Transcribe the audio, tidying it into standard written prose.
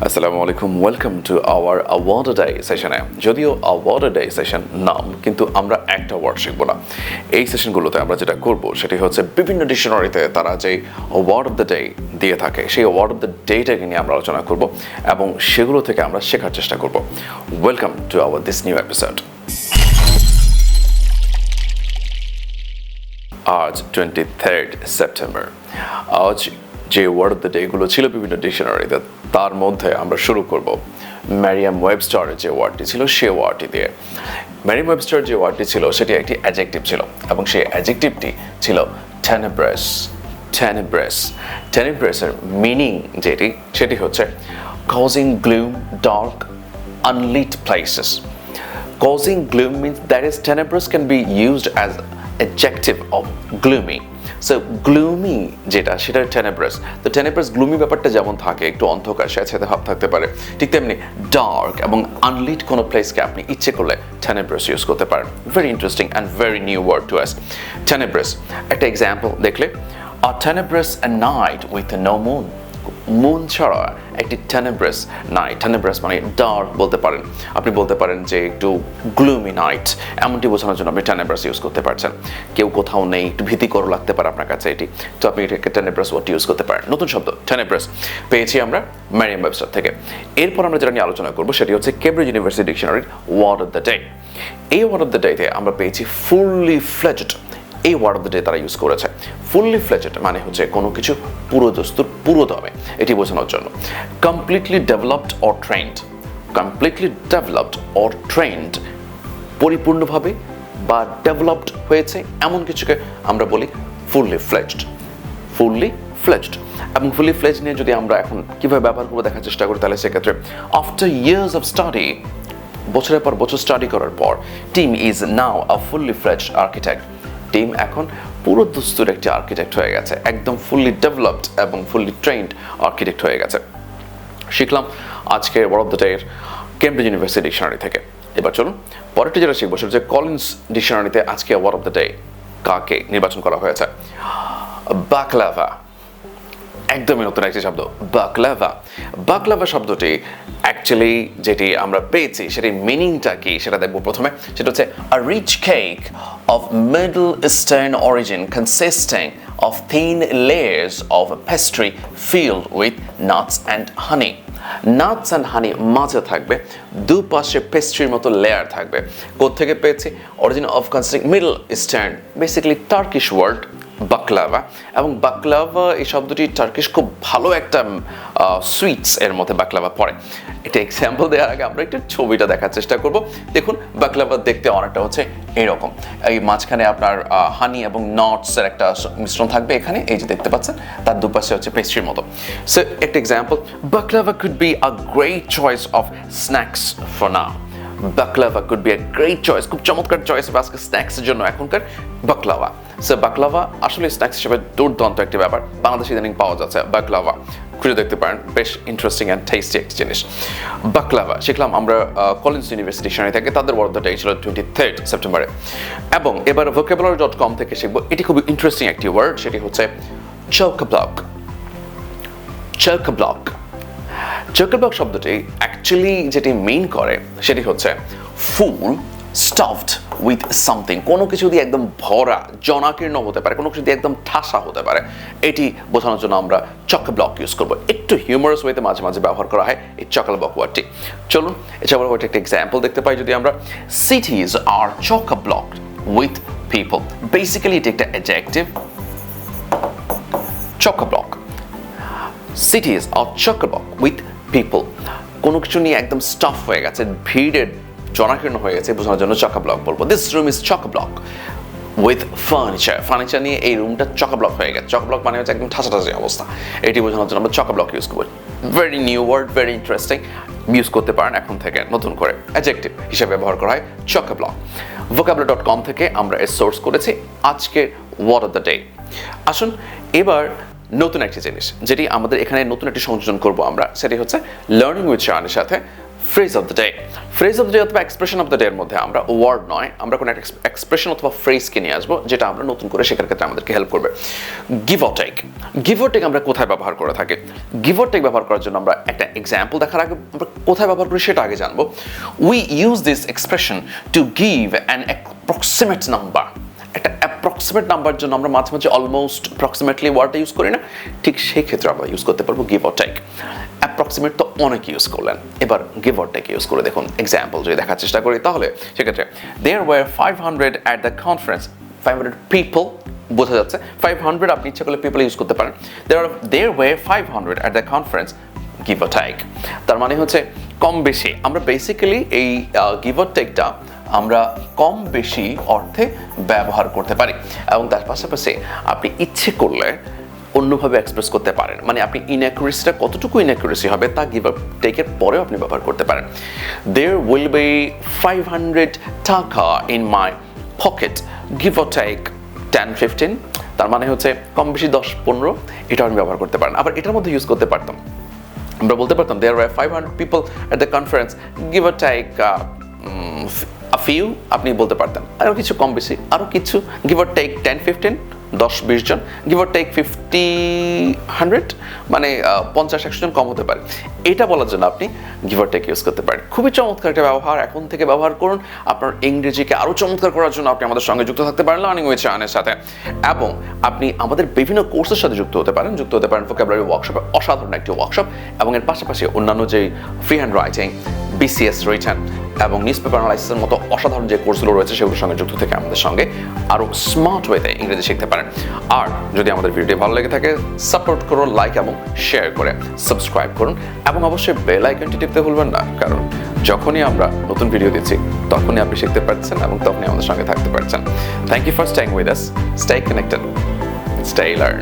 আসসালামু আলাইকুম, welcome to our word of the day সেশনে। যদিও word of the day session নাম, কিন্তু আমরা একটা ওয়ার্ড শিখবো না। এই সেশনগুলোতে আমরা যেটা করব সেটি হচ্ছে বিভিন্ন ডিকশনারিতে তারা যে ওয়ার্ড অফ দ্য ডে দিয়ে থাকে সেই ওয়ার্ড অফ দ্য ডেটাকে নিয়ে আমরা আলোচনা করব এবং সেগুলো থেকে আমরা শেখার চেষ্টা করব। Welcome to hour this new episode. আজ 23 সেপ্টেম্বর। আজ যে ওয়ার্ড অফ দ্য ডেগুলো ছিল বিভিন্ন ডিকশনারিতে, তার মধ্যে আমরা শুরু করব ম্যারিয়াম ওয়েবস্টারের যে ওয়ার্ডটি ছিল সে ওয়ার্ডটি দিয়ে। ম্যারিয়াম ওয়েবস্টার যে ওয়ার্ডটি ছিল সেটি একটি অ্যাডজেক্টিভ ছিল এবং সেই অ্যাডজেক্টিভটি ছিল টেনেব্রাস। টেনেব্রাসের মিনিং যেটি সেটি হচ্ছে causing gloom, dark, unlit places. Causing gloom means that is tenebrous can be used as adjective of gloomy. So gloomy যেটা সেটা টেনেব্রাস। তো টেনেব্রাস গ্লুমি ব্যাপারটা যেমন থাকে, একটু অন্ধকার স্যাঁতস্যাঁতে ভাব থাকতে পারে, ঠিক তেমনি ডার্ক এবং আনলিট কোনো প্লেসকে আপনি ইচ্ছে করলে টেনেব্রাস ইউজ করতে পারেন। Very interesting and very new word to us. Tenebrous একটা এক্সাম্পল দেখলে, a tenebrous a night with no moon. Moon ছাড়া একটি টেনেব্রাস নাইট, টেনেব্রাস মানে ডার্ক বলতে পারেন, আপনি বলতে পারেন যে একটু গ্লুমি নাইট, এমনটি বোঝানোর জন্য আপনি টেনেব্রাস ইউজ করতে পারছেন। কেউ কোথাও নেই, একটু ভীতিকর লাগতে পারে আপনার কাছে এটি, তো আপনি এটাকে টেনেব্রাস ওয়ার্ড ইউজ করতে পারেন। নতুন শব্দ টেনেব্রাস পেয়েছি আমরা ম্যারিয়াম ওয়েবস্টার থেকে। এরপর আমরা যেটা নিয়ে আলোচনা করবো সেটি হচ্ছে কেমব্রিজ ইউনিভার্সিটি ডিকশনারির ওয়ার্ড অফ দ্য ডে। এই ওয়ার্ড অফ দ্য ডেতে আমরা পেয়েছি ফুললি ফ্লেজড। এই ওয়ার্ড অফ দ্য ডে তারা ইউজ করেছে। ফুললি ফ্লেজড মানে হচ্ছে কোনো কিছু পুরো দস্তুর পুরোদমে, এটি বোঝানোর জন্য। Completely developed or trend. Completely developed or trend, পরিপূর্ণভাবে বা ডেভেলপড হয়েছে এমন কিছুকে আমরা বলি ফুললি ফ্লেজড। ফুললি ফ্লেজড এবং ফুললি ফ্লেজ নিয়ে যদি আমরা এখন কীভাবে ব্যবহার করবো দেখার চেষ্টা করি, তাহলে সেক্ষেত্রে আফটার ইয়ার্স অফ স্টাডি, বছরের পর বছর স্টাডি করার পর, Tim is now a fully fledged architect. Tim এখন পুরো দস্তুর একটি আর্কিটেক্ট হয়ে গেছে, একদম ফুললি ডেভেলপড এবং ফুললি ট্রেন্ড আর্কিটেক্ট হয়ে গেছে। শিখলাম আজকে word of the day Cambridge University dictionary থেকে। এবার চলুন পরেরটি যেটা শিখবো সেটা হচ্ছে কলিন্স ডিকশনারিতে আজকে ওয়ার্ড অফ দ্য ডে কাকে নির্বাচন করা হয়েছে। বাকলাভা, একদমই নতুন একটি শব্দ বাকলাভা। বাকলাভা শব্দটি অ্যাকচুয়ালি যেটি আমরা পেয়েছি সেটির মিনিংটা কি সেটা দেখবো প্রথমে। সেটা হচ্ছে a rich cake of Middle Eastern origin consisting of thin layers of pastry filled with nuts and honey. Nuts and honey মাঝে থাকবে, দুপাশে পেস্ট্রির মতো লেয়ার থাকবে। কোত্থেকে পেয়েছি? Origin of consisting middle eastern, basically Turkish word baklava. এবং baklava এই শব্দটি টার্কিশ খুব ভালো একটা সুইটস এর মধ্যে বাকলাভা পড়ে। এটা এক্সাম্পল দেওয়ার আগে আমরা একটু ছবিটা দেখার চেষ্টা করব। দেখুন বাকলাভা দেখতে অনেকটা হচ্ছে এরকম, এই মাঝখানে আপনার হানি এবং নাটসের একটা মিশ্রণ থাকবে এখানে, এই যে দেখতে পাচ্ছেন, তার দুপাশে হচ্ছে পেস্ট্রির মতো। সো একটা example, baklava could be a great choice of snacks for now. Baklava could be a great choice, খুব চমৎকার চয়েস আজকে স্ন্যাক্সের জন্য এখনকার বাকলাভা। সো বাকলাভা আসলে স্ন্যাক্স হিসেবে দুর্দান্ত একটি ব্যাপার, বাংলাদেশে ইদানিং পাওয়া যাচ্ছে বাকলাভা, খুঁজে দেখতে পারেন, বেশ ইন্টারেস্টিং অ্যান্ড টেস্টি একটি জিনিস। বাকলাভা শিখলাম আমরা কলিন্স ইউনিভার্সিটি ডিকশনারি থেকে, তাদের ওয়ার্ড অফ দ্য ডে ছিল 23 সেপ্টেম্বরে। এবং এবার vocabulary.com থেকে শিখবো, এটি খুবই ইন্টারেস্টিং একটি ওয়ার্ড, সেটি হচ্ছে চোকোব্লক। চোকোব্লক, চোকোব্লক শব্দটি অ্যাকচুয়ালি যেটি মিন করে সেটি হচ্ছে ফুল স্টাফড উইথ সামথিং, কোনো কিছু দিয়ে একদম ভরা, জনাকীর্ণ হতে পারে, কোনো কিছু দিয়ে একদম ঠাসা হতে পারে, এটি বোঝানোর জন্য আমরা চকোব্লক ইউজ করবো। একটু হিউমারাস ওয়েতে মাঝে মাঝে ব্যবহার করা হয় এই চকোব্লক ওয়ার্ডটি। চলুন এছাড়া ওয়ার্ডটি একটা এক্সাম্পল দেখতে পাই যদি আমরা। Cities are chockablocked with people. Basically এটি একটা adjective, chockablock. Cities are chockablock with people, কোনো কিছু নিয়ে একদম স্টাফ হয়ে গেছে, ভিড়ের জনাকীর্ণ হয়ে গেছে, বোঝানোর জন্য চকোব্লক বলবো। This room is chockablock with furniture. Furniture নিয়ে এই রুমটা চকোব্লক হয়ে গেছে। চকোব্লক মানে হচ্ছে একদম ঠাসাঠাসি অবস্থা, এটি বোঝানোর জন্য আমরা চকোব্লক ইউজ করবো। Very new word, very interesting, use করতে পারেন এখন থেকে নতুন করে, অ্যাডজেক্টিভ হিসেবে ব্যবহার করা হয় চকোব্লক। vocabulary.com থেকে আমরা এর সোর্স করেছি আজকের ওয়ার্ড অফ দ্য ডে। আসুন এবার নতুন একটি জিনিস যেটি আমাদের এখানে নতুন একটি সংযোজন করব আমরা, সেটি হচ্ছে লার্নিং উইথ শাহানের সাথে phrase of the day. Phrase of the day অথবা এক্সপ্রেশন অফ দ্য ডে এর মধ্যে আমরা ওয়ার্ড নয়, আমরা কোনো একটা এক্সপ্রেশন অথবা ফ্রেজকে নিয়ে আসবো যেটা আমরা নতুন করে শেখার ক্ষেত্রে আমাদেরকে হেল্প করবে। Give or take. Give or take আমরা কোথায় ব্যবহার করে থাকি? গিভ অর টেক ব্যবহার করার জন্য আমরা একটা এক্সাম্পল দেখার আগে আমরা কোথায় ব্যবহার করি সেটা আগে জানবো। We use this expression to give an approximate number. একটা অ্যাপ্রক্সিমেট নাম্বার জন্য আমরা মাঝে মাঝে অলমোস্ট অ্যাপ্রক্সিমেটলি ওয়ার্ডটা ইউজ করি না, ঠিক সেই ক্ষেত্রে আমরা ইউজ করতে পারবো গিভ অর টেক। অ্যাপ্রক্সিমেট তো অনেক ইউজ করলেন, এবার গিভ অর টেক ইউজ করে দেখুন। এক্সাম্পল যদি দেখার চেষ্টা করি তাহলে সেক্ষেত্রে there were 500 at the conference. 500 people বোঝা যাচ্ছে, 500 আপনি ইচ্ছা করলে পিপল ইউজ করতে পারেন। There were 500 at the conference, give or take. তার মানে হচ্ছে কম বেশি। আমরা বেসিক্যালি এই গিভ অর টেকটা আমরা কম বেশি অর্থে ব্যবহার করতে পারি এবং তার পাশাপাশি আপনি ইচ্ছে করলে অন্যভাবে এক্সপ্রেস করতে পারেন। মানে আপনি ইনঅ্যাকুরেসিটা কতটুকু ইনঅ্যাকুরেসি হবে তা গিভ অর টেকের পরেও আপনি ব্যবহার করতে পারেন। দেয়ার উইল বি 500 টাকা in my pocket, give or take 10-15। তার মানে হচ্ছে কম বেশি 10-15, এটাও আপনি ব্যবহার করতে পারেন। আবার এটার মধ্যে ইউজ করতে পারতাম, আমরা বলতে পারতাম there were 500 people at the conference, give or take a few, আপনি বলতে পারতেন আরও কিছু কম বেশি, আরও কিছু গিভ অর টেক 10-15, 10-20 জন, গিভ অর টেক 50-100, মানে 50-100 জন কম হতে পারে। এটা বলার জন্য আপনি গিভ অর টেক ইউজ করতে পারেন। খুবই চমৎকার একটা ব্যবহার, এখন থেকে ব্যবহার করুন। আপনার ইংরেজিকে আরও চমৎকার করার জন্য আপনি আমাদের সঙ্গে যুক্ত থাকতে পারেন লার্নিং উইথ শাহানের সাথে, এবং আপনি আমাদের বিভিন্ন কোর্সের সাথে যুক্ত হতে পারেন ভোকাবুলারি ওয়ার্কশপে, অসাধারণ একটি ওয়ার্কশপ, এবং এর পাশাপাশি অন্যান্য যে free hand writing, BCS return এবং নিউজ পেপার অ্যানালাইসিসের মতো অসাধারণ যে কোর্সগুলো রয়েছে সেগুলোর সঙ্গে যুক্ত থেকে আমাদের সঙ্গে আরও স্মার্ট ওয়েতে ইংরেজি শিখতে পারেন। আর যদি আমাদের ভিডিওটি ভালো লেগে থাকে সাপোর্ট করুন, লাইক এবং শেয়ার করে সাবস্ক্রাইব করুন, এবং অবশ্যই বেল আইকনটি টিপতে ভুলবেন না, কারণ যখনই আমরা নতুন ভিডিও দিচ্ছি তখনই আপনি শিখতে পারছেন এবং তখনই আমাদের সঙ্গে থাকতে পারছেন। Thank you for staying with us, stay connected, stay learn.